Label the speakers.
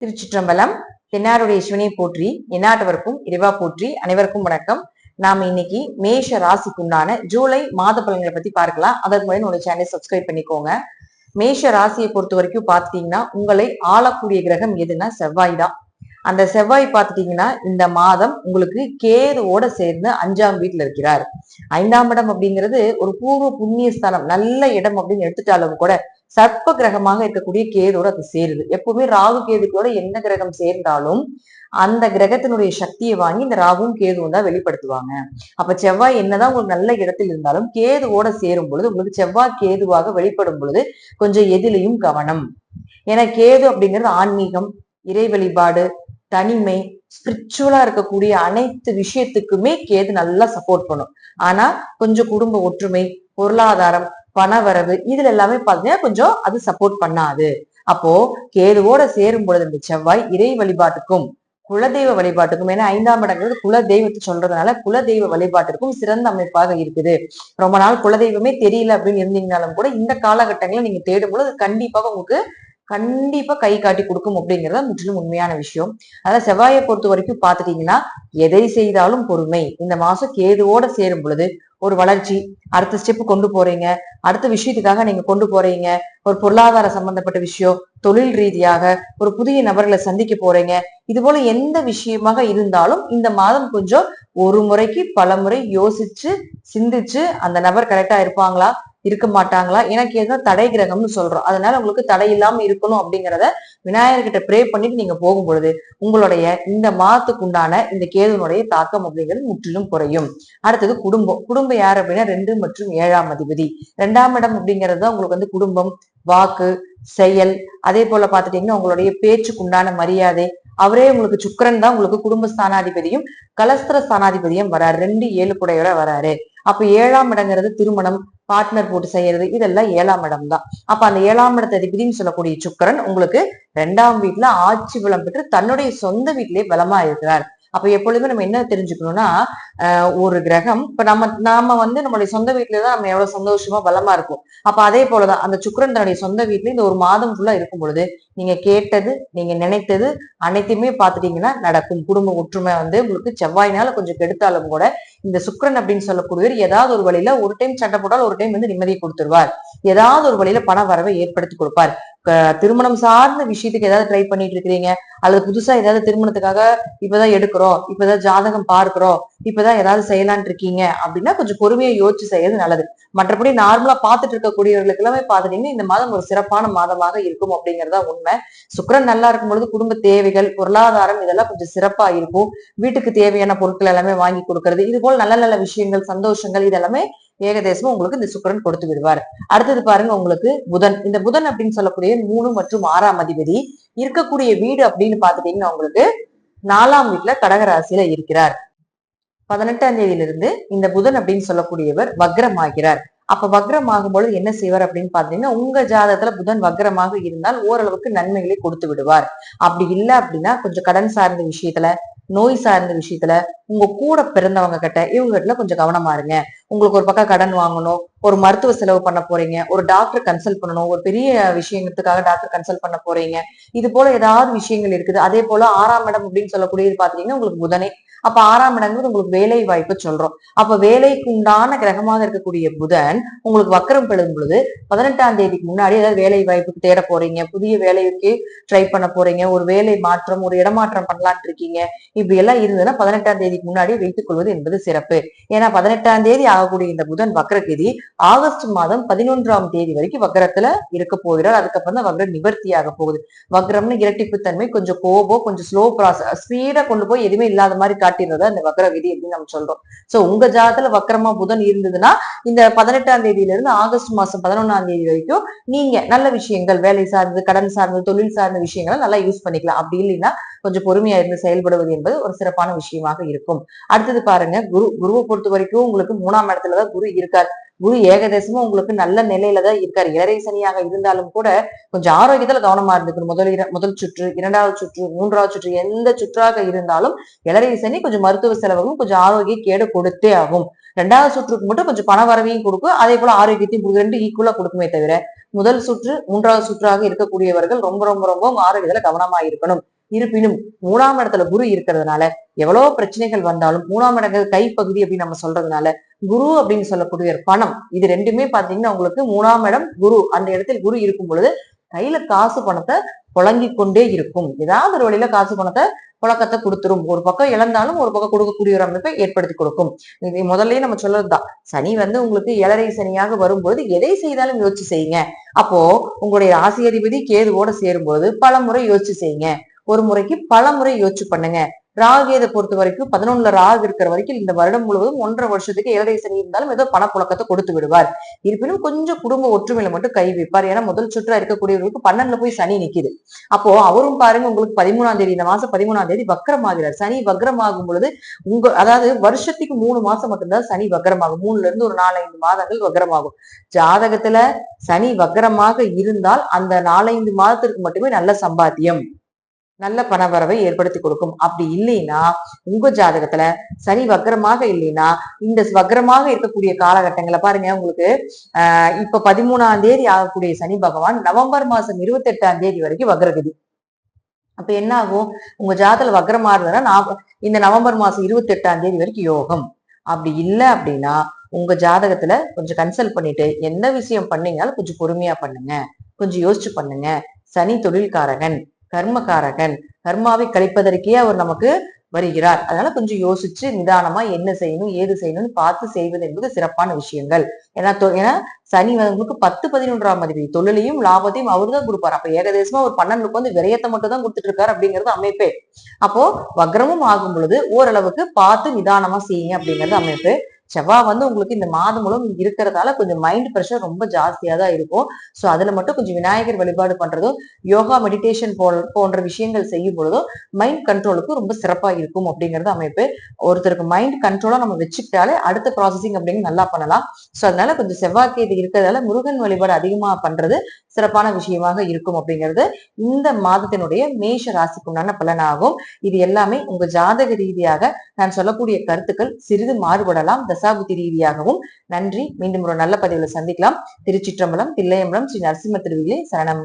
Speaker 1: திருச்சிற்றம்பலம். தென்னாருடைய சிவனை போற்றி, எந்நாட்டவருக்கும் இறைவா போற்றி. அனைவருக்கும் வணக்கம். நாம இன்னைக்கு மேஷ ராசிக்குண்டான ஜூலை மாத பலன்களை பத்தி பார்க்கலாம். அதற்கு முன்னாடி உங்களோட சேனலை சப்ஸ்கிரைப் பண்ணிக்கோங்க. மேஷ ராசியை பொறுத்த வரைக்கும் பாத்தீங்கன்னா, உங்களை ஆளக்கூடிய கிரகம் எதுனா செவ்வாய் தான். அந்த செவ்வாய் பார்த்துட்டீங்கன்னா இந்த மாதம் உங்களுக்கு கேதுவோட சேர்ந்து 5ஆம் வீட்டுல இருக்கிறார். 5ஆம் இடம் அப்படிங்கிறது ஒரு பூர்வ புண்ணிய ஸ்தானம், நல்ல இடம் அப்படின்னு எடுத்துட்டாலும் கூட சர்ப்ப கிரகமாக இருக்கக்கூடிய கேதோட அது சேருது. எப்பவுமே ராகு கேதுக்களோட எந்த கிரகம் சேர்ந்தாலும் அந்த கிரகத்தினுடைய சக்தியை வாங்கி இந்த ராகுவும் கேதுவும் தான் வெளிப்படுத்துவாங்க. அப்ப செவ்வாய் என்னதான் உங்களுக்கு நல்ல இடத்தில் இருந்தாலும் கேதுவோட சேரும் பொழுது உங்களுக்கு செவ்வாய் கேதுவாக வெளிப்படும் பொழுது கொஞ்சம் எதிலையும் கவனம். ஏன்னா கேது அப்படிங்கிறது ஆன்மீகம், இறை வழிபாடு, தனிமை, ஸ்பிரிச்சுவலா இருக்கக்கூடிய அனைத்து விஷயத்துக்குமே கேது நல்லா சப்போர்ட் பண்ணும். ஆனா கொஞ்சம் குடும்ப ஒற்றுமை, பொருளாதாரம், பணவரவு இதுல எல்லாமே பாத்தீங்கன்னா கொஞ்சம் அது சப்போர்ட் பண்ணாது. அப்போ கேதுவோட சேரும் பொழுது இந்த செவ்வாய் இறை வழிபாட்டுக்கும் குலதெய்வ வழிபாட்டுக்கும், ஏன்னா 5ஆம் இடங்கிறது குல தெய்வத்தை சொல்றதுனால குலதெய்வ வழிபாட்டிற்கும் சிறந்த அமைப்பாக இருக்குது. ரொம்ப நாள் குலதெய்வமே தெரியல அப்படின்னு இருந்தீங்கனாலும் கூட இந்த காலகட்டங்களை நீங்க தேடும் பொழுது கண்டிப்பாக உங்களுக்கு கை காட்டி கொடுக்கும் அப்படிங்கிறத முற்றிலும் உண்மையான விஷயம். அதாவது செவ்வாயை பொறுத்த வரைக்கும் பாத்துட்டீங்கன்னா எதை செய்தாலும் பொறுமை. இந்த மாசம் கேதுவோட சேரும் பொழுது ஒரு வளர்ச்சி, அடுத்த ஸ்டெப் கொண்டு போறீங்க, அடுத்த விஷயத்துக்காக நீங்க கொண்டு போறீங்க, ஒரு பொருளாதார சம்பந்தப்பட்ட விஷயம், தொழில் ரீதியாக ஒரு புதிய நபர்களை சந்திக்க போறீங்க. இது போல எந்த விஷயமாக இருந்தாலும் இந்த மாதம் கொஞ்சம் ஒரு முறைக்கு பல முறை யோசிச்சு சிந்திச்சு அந்த நபர் கரெக்டா இருப்பாங்களா இருக்க மாட்டாங்களா, எனக்கு எதுவும் தடை கிரகம்னு சொல்றோம். அதனால உங்களுக்கு தடை இல்லாம இருக்கணும் அப்படிங்கிறத விநாயகர்கிட்ட ப்ரே பண்ணிட்டு நீங்க போகும் பொழுது உங்களுடைய இந்த மாதத்துக்கு உண்டான இந்த கேதுனுடைய தாக்கம் அப்படிங்கிறது முற்றிலும் குறையும். அடுத்தது குடும்பம் யார் அப்படின்னா 2 மற்றும் 7ஆம் அதிபதி. 2ஆம் இடம் அப்படிங்கிறது தான் உங்களுக்கு குடும்பம், வாக்கு, செயல், அதே போல பாத்துட்டீங்கன்னா உங்களுடைய பேச்சுக்கு உண்டான மரியாதை. அவரே உங்களுக்கு சுக்கிரன் தான் உங்களுக்கு குடும்ப ஸ்தானாதிபதியும் கலஸ்திர ஸ்தானாதிபதியும் வராரு. 2 7 குடையோட வராரு. அப்ப 7ஆம் இடங்கிறது திருமணம், பார்ட்னர் போட்டு செய்யறது, இதெல்லாம் 7ஆம் இடம் தான். அப்ப அந்த 7ஆம் இடத்த அதிபதினு சொல்லக்கூடிய சுக்கிரன் உங்களுக்கு 2ஆம் வீட்டுல ஆட்சி பலம் பெற்று தன்னுடைய சொந்த வீட்டிலேயே பலமா இருக்கிறார். அப்ப எப்பொழுதுமே நம்ம என்ன தெரிஞ்சுக்கணும்னா, ஒரு கிரகம் இப்ப நாம நம்மளுடைய சொந்த வீட்டுலதான் நம்ம எவ்வளவு சந்தோஷமா பலமா இருக்கும். அப்ப அதே போலதான் அந்த சுக்கிரன் தன்னுடைய சொந்த வீட்டுல இந்த ஒரு மாதம் ஃபுல்லா இருக்கும் பொழுது நீங்க கேட்டது, நீங்க நினைத்தது அனைத்தையுமே பாத்துட்டீங்கன்னா நடக்கும். குடும்ப ஒற்றுமை உங்களுக்கு செவ்வாயினால கொஞ்சம் கெடுத்தாலும் கூட இந்த சுக்கிரன் அப்படின்னு சொல்லக்கூடியவர் ஏதாவது ஒரு வழியில ஒரு டைம் சண்டை போட்டால் ஒரு டைம் நிம்மதியை கொடுத்துருவார். ஏதாவது ஒரு வழியில பண வரவை ஏற்படுத்தி கொடுப்பார். திருமணம் சார்ந்த விஷயத்துக்கு ஏதாவது ட்ரை பண்ணிட்டு இருக்கிறீங்க, அல்லது புதுசா ஏதாவது திருமணத்துக்காக இப்பதான் எடுக்கிறோம், இப்பதான் ஜாதகம் பார்க்கிறோம், இப்பதான் ஏதாவது செய்யலான் இருக்கீங்க அப்படின்னா கொஞ்சம் பொறுமையை யோசிச்சு செய்யறது நல்லது. மற்றபடி நார்மலா பாத்துட்டு இருக்கக்கூடியவர்களுக்கு எல்லாமே பாத்துட்டீங்கன்னா இந்த மாதம் ஒரு சிறப்பான மாதமாக இருக்கும் அப்படிங்கறதா உண்மை. சுக்கிரன் நல்லா இருக்கும் பொழுது குடும்ப தேவைகள், பொருளாதாரம் இதெல்லாம் கொஞ்சம் சிறப்பா இருக்கும். வீட்டுக்கு தேவையான பொருட்கள் எல்லாமே வாங்கி கொடுக்கறது, இது போல நல்ல நல்ல விஷயங்கள், சந்தோஷங்கள் இதெல்லாமே ஏகதேசமா உங்களுக்கு இந்த சுக்கிரன் கொடுத்து விடுவார். அடுத்தது பாருங்க உங்களுக்கு புதன். இந்த புதன் அப்படின்னு சொல்லக்கூடிய 3 மற்றும் 6ஆம் அதிபதி இருக்கக்கூடிய வீடு அப்படின்னு பாத்துட்டீங்கன்னா உங்களுக்கு 4ஆம் வீட்டுல கடகராசியில இருக்கிறார். 18ஆம் தேதியிலிருந்து இந்த புதன் அப்படின்னு சொல்லக்கூடியவர் வக்ரம் ஆகிறார். அப்ப வக்ரம் ஆகும் பொழுது என்ன செய்வார் அப்படின்னு பாத்தீங்கன்னா, உங்க ஜாதகத்துல புதன் வக்ரமாக இருந்தால் ஓரளவுக்கு நன்மைகளை கொடுத்து விடுவார். அப்படி இல்லை அப்படின்னா கொஞ்சம் கடன் சார்ந்த விஷயத்துல, நோய் சார்ந்த விஷயத்துல, உங்க கூட பிறந்தவங்க கிட்ட இவங்க கிட்ட கொஞ்சம் கவனமா இருங்க. உங்களுக்கு ஒரு பக்கம் கடன் வாங்கணும், ஒரு மருத்துவ செலவு பண்ண போறீங்க, ஒரு டாக்டர் கன்சல்ட் பண்ணணும், ஒரு பெரிய விஷயத்துக்காக டாக்டர் கன்சல்ட் பண்ண போறீங்க, இது போல ஏதாவது விஷயங்கள் இருக்குது. அதே போல 6ஆம் இடம் அப்படின்னு சொல்லக்கூடியது பாத்தீங்கன்னா உங்களுக்கு புதனே. அப்ப 6ஆம் இடங்கிறது உங்களுக்கு வேலை வாய்ப்பு சொல்றோம். அப்ப வேலைக்கு உண்டான கிரகமாக இருக்கக்கூடிய புதன் உங்களுக்கு வக்கரம் பெறும் பொழுது 18ஆம் தேதிக்கு முன்னாடி ஏதாவது வேலை வாய்ப்புக்கு தேட போறீங்க, புதிய வேலைக்கு ட்ரை பண்ண போறீங்க, ஒரு வேலை மாற்றம், ஒரு இடமாற்றம் பண்ணலான் இருக்கீங்க, இப்படி எல்லாம் இருந்ததுன்னா 18ஆம் தேதிக்கு முன்னாடி வைத்துக் கொள்வது என்பது சிறப்பு. ஏன்னா 18ஆம் தேதி ஆகக்கூடிய இந்த புதன் வக்ரகதி ஆகஸ்ட் மாதம் 11ஆம் தேதி வரைக்கும் வக்ரத்துல இருக்க போகிறார். அதுக்கப்புறம் தான் வக்ர நிவர்த்தி ஆக போகுது. வக்ரம்னு இரட்டிப்பு தன்மை, கொஞ்சம் கோபம், கொஞ்சம் ஸ்லோ ப்ராசஸ், ஸ்பீடா கொண்டு போய் எதுவுமே இல்லாத மாதிரி காட்டிடுறதா இந்த வக்ர விதி அப்படின்னு நம்ம சொல்றோம். சோ உங்க ஜாதத்துல வக்ரமா புதன் இருந்ததுன்னா இந்த 18ஆம் தேதியில இருந்து ஆகஸ்ட் மாசம் 11ஆம் தேதி வரைக்கும் நீங்க நல்ல விஷயங்கள், வேலை சார்ந்து, கடன் சார்ந்து, தொழில் சார்ந்த விஷயங்களை நல்லா யூஸ் பண்ணிக்கலாம். அப்படி இல்லைன்னா கொஞ்சம் பொறுமையா இருந்து செயல்படுவது என்பது ஒரு சிறப்பான விஷயமாக இருக்கும். அடுத்தது பாருங்க குருவை பொறுத்த வரைக்கும் உங்களுக்கு 3ஆம் இடத்துலதான் குரு இருக்கார். குரு ஏகதேசமும் உங்களுக்கு நல்ல நிலையில தான் இருக்காரு. இளரை சனியாக இருந்தாலும் கூட கொஞ்சம் ஆரோக்கியத்துல கவனமா இருந்துக்கணும். முதல் சுற்று, 2வது சுற்று, 3வது சுற்று, எந்த சுற்றாக இருந்தாலும் இளரை சனி கொஞ்சம் மருத்துவ செலவுகளும் கொஞ்சம் ஆரோக்கிய கேடு கொடுத்தே ஆகும். 2வது சுற்றுக்கு மட்டும் கொஞ்சம் பண வரவையும் கொடுக்கும், அதே போல ஆரோக்கியத்தையும் 2 ஈக்குவலா கொடுக்குமே தவிர முதல் சுற்று 3வது சுற்றாக இருக்கக்கூடியவர்கள் ரொம்ப ரொம்ப ரொம்ப ஆரோக்கியத்துல கவனமா இருக்கணும். இருப்பினும் 3ஆம் இடத்துல குரு இருக்கிறதுனால எவ்வளவு பிரச்சனைகள் வந்தாலும் 3ஆம் இடங்கள் கைப்பகுதி அப்படின்னு நம்ம சொல்றதுனால குரு அப்படின்னு சொல்லக்கூடிய பணம், இது ரெண்டுமே பாத்தீங்கன்னா உங்களுக்கு 3ஆம் இடம் குரு, அந்த இடத்தில் குரு இருக்கும் பொழுது கையில காசு பணத்தை புழங்கிக் கொண்டே இருக்கும். ஏதாவது ஒரு வழியில காசு பணத்தை புழக்கத்தை கொடுத்துரும். ஒரு பக்கம் இழந்தாலும் ஒரு பக்கம் கொடுக்கக்கூடிய ஒரு அமைப்பை ஏற்படுத்தி கொடுக்கும். இது முதல்லயே நம்ம சொல்லறதுதான். சனி உங்களுக்கு 7.5 சனியாக வரும்போது எதை செய்தாலும் யோசிச்சு செய்யுங்க. அப்போ உங்களுடைய ராசி அதிபதி கேதுவோட சேரும்போது பல முறை யோசிச்சு செய்யுங்க. ஒரு முறைக்கு பல முறை யோசிச்சு பண்ணுங்க. ராகுகேதை பொறுத்த வரைக்கும் 11ல ராகு இருக்கிற வரைக்கும் இந்த வருடம் முழுவதும் 1.5 வருஷத்துக்கு 7.5 சனி இருந்தாலும் ஏதோ பணப்புழக்கத்தை கொடுத்து விடுவார். இருப்பினும் கொஞ்சம் குடும்ப ஒற்றுமையில மட்டும் கை வைப்பார். ஏன்னா முதல் சுற்றா இருக்கக்கூடியவர்களுக்கு 12ல போய் சனி நிக்குது. அப்போ அவரும் பாருங்க உங்களுக்கு 13ஆம் தேதி, இந்த மாசம் 13ஆம் தேதி வக்ரமாகிறார். சனி வக்ரமாகும் பொழுது அதாவது வருஷத்துக்கு 3 மாசம் மட்டும்தான் சனி வக்ரமாகும். 3ல இருந்து ஒரு 4-5 மாதங்கள் வக்ரமாகும். ஜாதகத்துல சனி வக்ரமாக இருந்தால் அந்த 4-5 மாதத்திற்கு மட்டுமே நல்ல சம்பாத்தியம், நல்ல பணவரவை ஏற்படுத்தி கொடுக்கும். அப்படி இல்லைன்னா உங்க ஜாதகத்துல சனி வக்ரமாக இல்லைன்னா இந்த வக்ரமாக இருக்கக்கூடிய காலகட்டங்களை பாருங்க. உங்களுக்கு இப்ப 13ஆம் தேதி ஆகக்கூடிய சனி பகவான் நவம்பர் மாசம் 28ஆம் தேதி வரைக்கும் வக்ரகதி. அப்ப என்ன ஆகும்? உங்க ஜாதகத்துல வக்ரமா இருந்ததுன்னா இந்த நவம்பர் மாசம் 28ஆம் தேதி வரைக்கும் யோகம். அப்படி இல்லை அப்படின்னா உங்க ஜாதகத்துல கொஞ்சம் கன்சல்ட் பண்ணிட்டு எந்த விஷயம் பண்ணீங்கனாலும் கொஞ்சம் பொறுமையா பண்ணுங்க, கொஞ்சம் யோசிச்சு பண்ணுங்க. சனி தொழில்காரகன், கர்மகாரகன், கர்மாவை கழிப்பதற்கே அவர் நமக்கு வருகிறார். அதனால கொஞ்சம் யோசிச்சு நிதானமா என்ன செய்யணும் ஏது செய்யணும்னு பார்த்து செய்வது என்பது சிறப்பான விஷயங்கள். ஏன்னா சனி உங்களுக்கு 10-11ஆம் அதிபதி, தொழிலையும் லாபத்தையும் அவரு தான் கொடுப்பாரு. அப்ப ஏகதேசமா ஒரு 12க்கு வந்து விரயத்தை மட்டும் தான் கொடுத்துட்டு இருக்காரு அப்படிங்கிறது அமைப்பே. அப்போ வக்ரமும் ஆகும் பொழுது ஓரளவுக்கு பார்த்து நிதானமா செய்யுங்க அப்படிங்கிறது அமைப்பு. செவ்வாய் உங்களுக்கு இந்த மாதம் முழுவதும் இருக்கிறதால கொஞ்சம் மைண்ட் ப்ரெஷர் ரொம்ப ஜாஸ்தியா தான் இருக்கும். சோ அதுல மட்டும் கொஞ்சம் விநாயகர் வழிபாடு பண்றதும் யோகா மெடிடேஷன் போன்ற விஷயங்கள் செய்யும் பொழுதும் மைண்ட் கண்ட்ரோலுக்கு ரொம்ப சிறப்பா இருக்கும் அப்படிங்கிறது அமைப்பு. ஒருத்தருக்கு மைண்ட் கண்ட்ரோலா நம்ம வச்சுக்கிட்டாலே அடுத்த ப்ராசஸிங் அப்படின்னு நல்லா பண்ணலாம். சோ அதனால கொஞ்சம் செவ்வாய்க்கேது இருக்கிறதால முருகன் வழிபாடு அதிகமா பண்றது சிறப்பான விஷயமாக இருக்கும் அப்படிங்கிறது இந்த மாதத்தினுடைய மேஷ ராசிக்குண்டான பலனாகும். இது எல்லாமே உங்க ஜாதக ரீதியாக நான் சொல்லக்கூடிய கருத்துக்கள் சிறிது மாறுபடலாம், தசாபுத்தி ரீதியாகவும். நன்றி. மீண்டும் ஒரு நல்ல பதிவுல சந்திக்கலாம். திருச்சிற்றம்பலம், தில்லையம்பலம், ஸ்ரீ நரசிம்ம திருவிலே சரணம்.